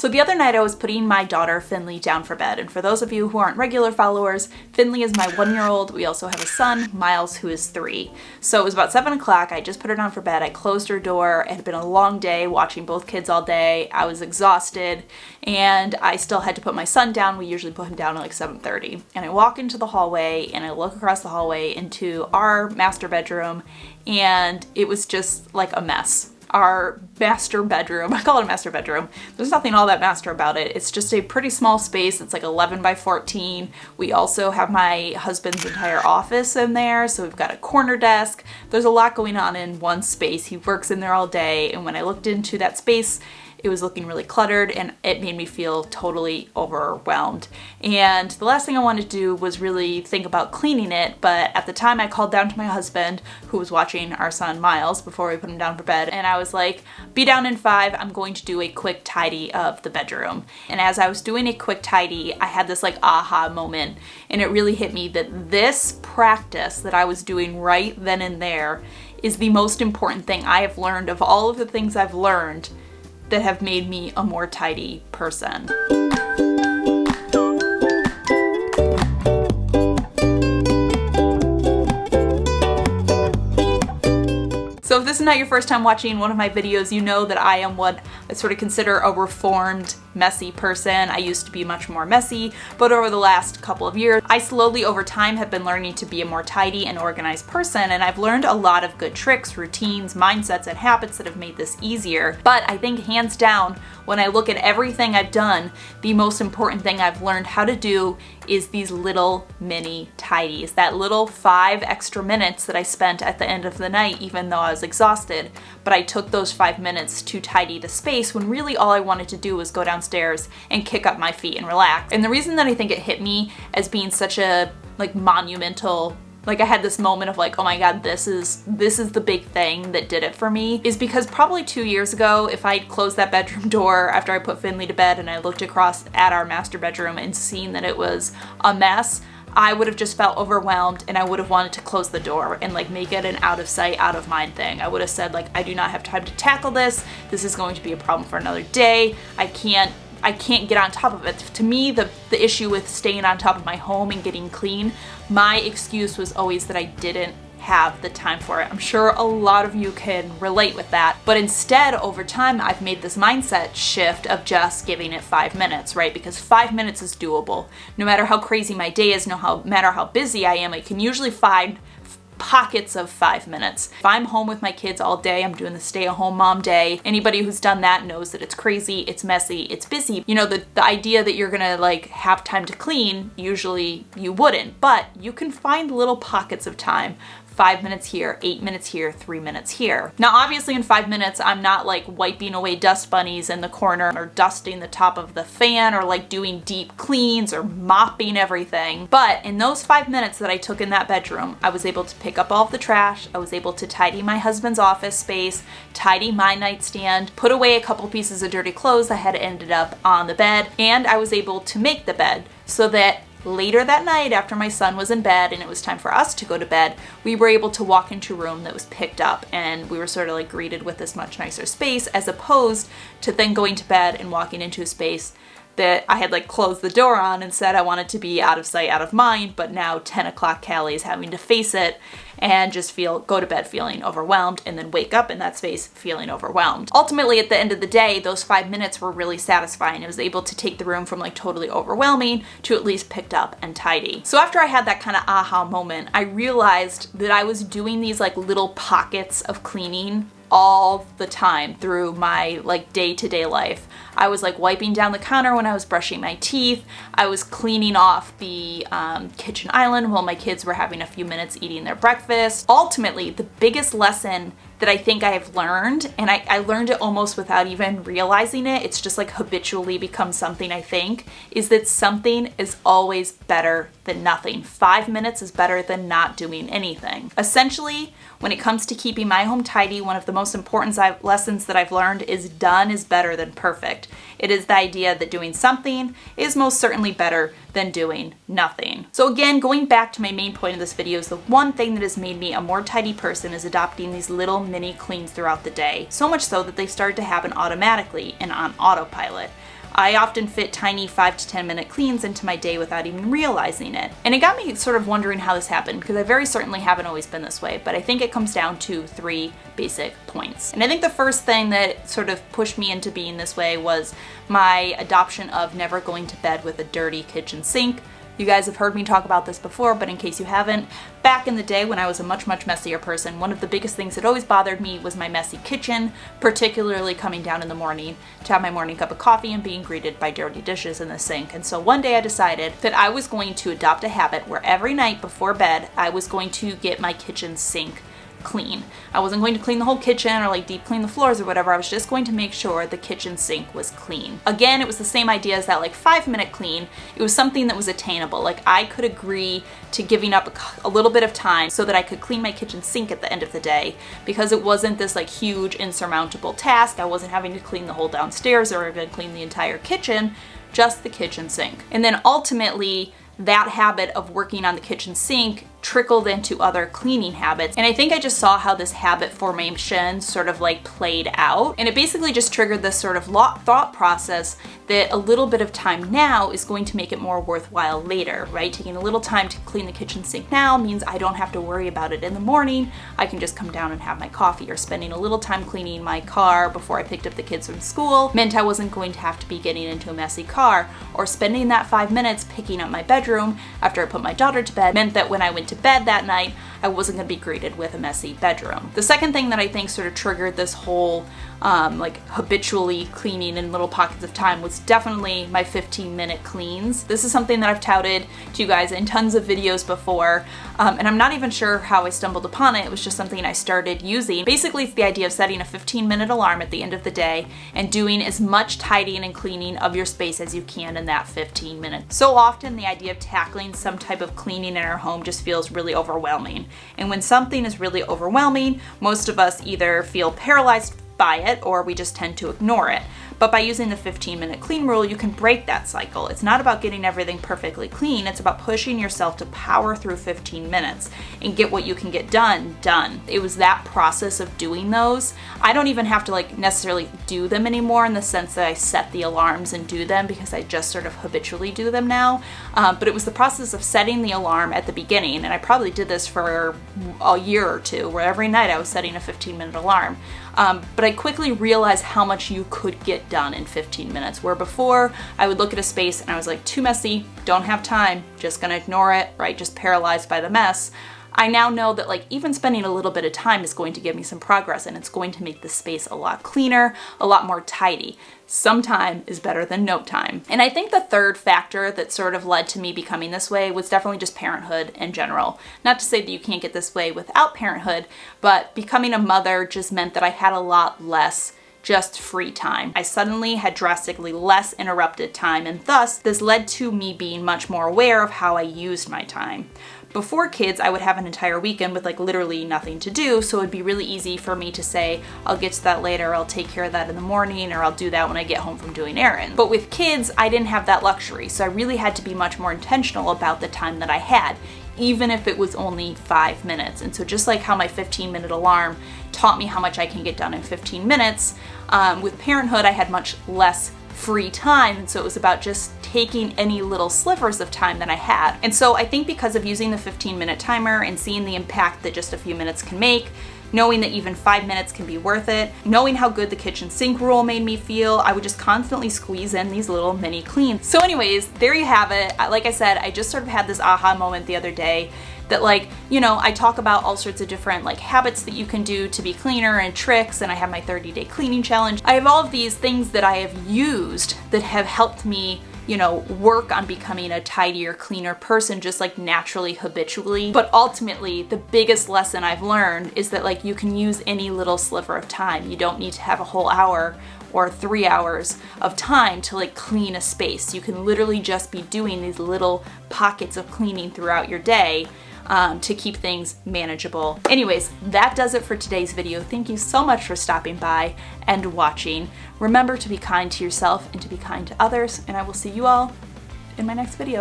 So the other night I was putting my daughter Finley down for bed, and for those of you who aren't regular followers, Finley is my 1-year-old. We also have a son, Miles, who is 3. So it was about 7 o'clock. I just put her down for bed. I closed her door. It had been a long day watching both kids all day. I was exhausted, and I still had to put my son down. We usually put him down at like 7:30. And I walk into the hallway, and I look across the hallway into our master bedroom, and it was just like a mess. Our master bedroom, I call it a master bedroom. There's nothing all that master about it. It's just a pretty small space. It's like 11 by 14. We also have my husband's entire office in there. So we've got a corner desk. There's a lot going on in one space. He works in there all day. And when I looked into that space, it was looking really cluttered, and it made me feel totally overwhelmed. And the last thing I wanted to do was really think about cleaning it, but at the time I called down to my husband, who was watching our son Miles before we put him down for bed, and I was like, be down in 5, I'm going to do a quick tidy of the bedroom. And as I was doing a quick tidy, I had this like aha moment, and it really hit me that this practice that I was doing right then and there is the most important thing I have learned of all of the things I've learned that have made me a more tidy person. So if this is not your first time watching one of my videos, you know that I am what I sort of consider a reformed, messy person. I used to be much more messy, but over the last couple of years, I slowly over time have been learning to be a more tidy and organized person, and I've learned a lot of good tricks, routines, mindsets, and habits that have made this easier. But I think hands down, when I look at everything I've done, the most important thing I've learned how to do is these little mini tidies. That little 5 extra minutes that I spent at the end of the night, even though I was exhausted, but I took those 5 minutes to tidy the space when really all I wanted to do was go downstairs and kick up my feet and relax. And the reason that I think it hit me as being such a like monumental, like I had this moment of like, oh my god, this is the big thing that did it for me, is because probably 2 years ago, if I'd closed that bedroom door after I put Finley to bed and I looked across at our master bedroom and seen that it was a mess, I would have just felt overwhelmed, and I would have wanted to close the door and like make it an out of sight, out of mind thing. I would have said like, I do not have time to tackle this. This is going to be a problem for another day. I can't get on top of it. To me, the issue with staying on top of my home and getting clean, my excuse was always that I didn't have the time for it. I'm sure a lot of you can relate with that, but instead over time I've made this mindset shift of just giving it 5 minutes, right? Because 5 minutes is doable. No matter how crazy my day is, no matter how busy I am, I can usually find pockets of 5 minutes. If I'm home with my kids all day, I'm doing the stay-at-home mom day. Anybody who's done that knows that it's crazy, it's messy, it's busy. You know, the idea that you're gonna like have time to clean, usually you wouldn't, but you can find little pockets of time. 5 minutes here, 8 minutes here, 3 minutes here. Now obviously in 5 minutes I'm not like wiping away dust bunnies in the corner or dusting the top of the fan or like doing deep cleans or mopping everything. But in those 5 minutes that I took in that bedroom, I was able to pick up all of the trash, I was able to tidy my husband's office space, tidy my nightstand, put away a couple pieces of dirty clothes that had ended up on the bed, and I was able to make the bed so that later that night, after my son was in bed and it was time for us to go to bed, we were able to walk into a room that was picked up, and we were sort of like greeted with this much nicer space, as opposed to then going to bed and walking into a space that I had like closed the door on and said I wanted to be out of sight, out of mind, but now 10 o'clock Kallie is having to face it and just go to bed feeling overwhelmed, and then wake up in that space feeling overwhelmed. Ultimately, at the end of the day, those 5 minutes were really satisfying. I was able to take the room from like totally overwhelming to at least picked up and tidy. So after I had that kind of aha moment, I realized that I was doing these like little pockets of cleaning all the time through my like day-to-day life. I was like wiping down the counter when I was brushing my teeth. I was cleaning off the kitchen island while my kids were having a few minutes eating their breakfast. Ultimately, the biggest lesson that I think I have learned, and I learned it almost without even realizing it, it's just like habitually become something I think, is that something is always better than nothing. 5 minutes is better than not doing anything. Essentially, when it comes to keeping my home tidy, one of the most important lessons that I've learned is done is better than perfect. It is the idea that doing something is most certainly better than doing nothing. So again, going back to my main point of this video, is the one thing that has made me a more tidy person is adopting these little mini cleans throughout the day. So much so that they started to happen automatically and on autopilot. I often fit tiny 5 to 10 minute cleans into my day without even realizing it. And it got me sort of wondering how this happened, because I very certainly haven't always been this way, but I think it comes down to 3 basic points. And I think the first thing that sort of pushed me into being this way was my adoption of never going to bed with a dirty kitchen sink. You guys have heard me talk about this before, but in case you haven't, back in the day when I was a much messier person, one of the biggest things that always bothered me was my messy kitchen, particularly coming down in the morning to have my morning cup of coffee and being greeted by dirty dishes in the sink. And so one day I decided that I was going to adopt a habit where every night before bed, I was going to get my kitchen sink clean. I wasn't going to clean the whole kitchen or like deep clean the floors or whatever. I was just going to make sure the kitchen sink was clean. Again, it was the same idea as that like 5-minute clean. It was something that was attainable. Like I could agree to giving up a little bit of time so that I could clean my kitchen sink at the end of the day, because it wasn't this like huge insurmountable task. I wasn't having to clean the whole downstairs or even clean the entire kitchen, just the kitchen sink. And then ultimately, that habit of working on the kitchen sink trickled into other cleaning habits. And I think I just saw how this habit formation sort of like played out. And it basically just triggered this sort of thought process that a little bit of time now is going to make it more worthwhile later, right? Taking a little time to clean the kitchen sink now means I don't have to worry about it in the morning. I can just come down and have my coffee. Or spending a little time cleaning my car before I picked up the kids from school meant I wasn't going to have to be getting into a messy car. Or spending that 5 minutes picking up my bedroom after I put my daughter to bed meant that when I went to bed that night, I wasn't going to be greeted with a messy bedroom. The second thing that I think sort of triggered this whole like habitually cleaning in little pockets of time was definitely my 15-minute cleans. This is something that I've touted to you guys in tons of videos before, and I'm not even sure how I stumbled upon it. It was just something I started using. Basically, it's the idea of setting a 15-minute alarm at the end of the day and doing as much tidying and cleaning of your space as you can in that 15 minutes. So often the idea of tackling some type of cleaning in our home just feels really overwhelming. And when something is really overwhelming, most of us either feel paralyzed by it or we just tend to ignore it. But by using the 15-minute clean rule, you can break that cycle. It's not about getting everything perfectly clean, it's about pushing yourself to power through 15 minutes and get what you can get done. It was that process of doing those. I don't even have to like necessarily do them anymore in the sense that I set the alarms and do them, because I just sort of habitually do them now. But it was the process of setting the alarm at the beginning, and I probably did this for a year or two, where every night I was setting a 15-minute alarm. But I quickly realized how much you could get done in 15 minutes, where before I would look at a space and I was like, too messy, don't have time, just gonna ignore it, right? Just paralyzed by the mess. I now know that like even spending a little bit of time is going to give me some progress, and it's going to make the space a lot cleaner, a lot more tidy. Some time is better than no time. And I think the third factor that sort of led to me becoming this way was definitely just parenthood in general. Not to say that you can't get this way without parenthood, but becoming a mother just meant that I had a lot less just free time. I suddenly had drastically less interrupted time, and thus this led to me being much more aware of how I used my time. Before kids, I would have an entire weekend with like literally nothing to do, so it'd be really easy for me to say, I'll get to that later, I'll take care of that in the morning, or I'll do that when I get home from doing errands. But with kids, I didn't have that luxury, so I really had to be much more intentional about the time that I had, even if it was only 5 minutes. And so just like how my 15-minute alarm taught me how much I can get done in 15 minutes, with parenthood, I had much less free time, and so it was about just taking any little slivers of time that I had. And so I think because of using the 15-minute timer and seeing the impact that just a few minutes can make, knowing that even 5 minutes can be worth it, knowing how good the kitchen sink rule made me feel, I would just constantly squeeze in these little mini cleans. So anyways, there you have it. Like I said, I just sort of had this aha moment the other day that like, you know, I talk about all sorts of different like habits that you can do to be cleaner and tricks, and I have my 30-day cleaning challenge. I have all of these things that I have used that have helped me, you know, work on becoming a tidier, cleaner person, just like naturally, habitually. But ultimately, the biggest lesson I've learned is that like you can use any little sliver of time. You don't need to have a whole hour or 3 hours of time to like clean a space. You can literally just be doing these little pockets of cleaning throughout your day to keep things manageable. Anyways, that does it for today's video. Thank you so much for stopping by and watching. Remember to be kind to yourself and to be kind to others, and I will see you all in my next video.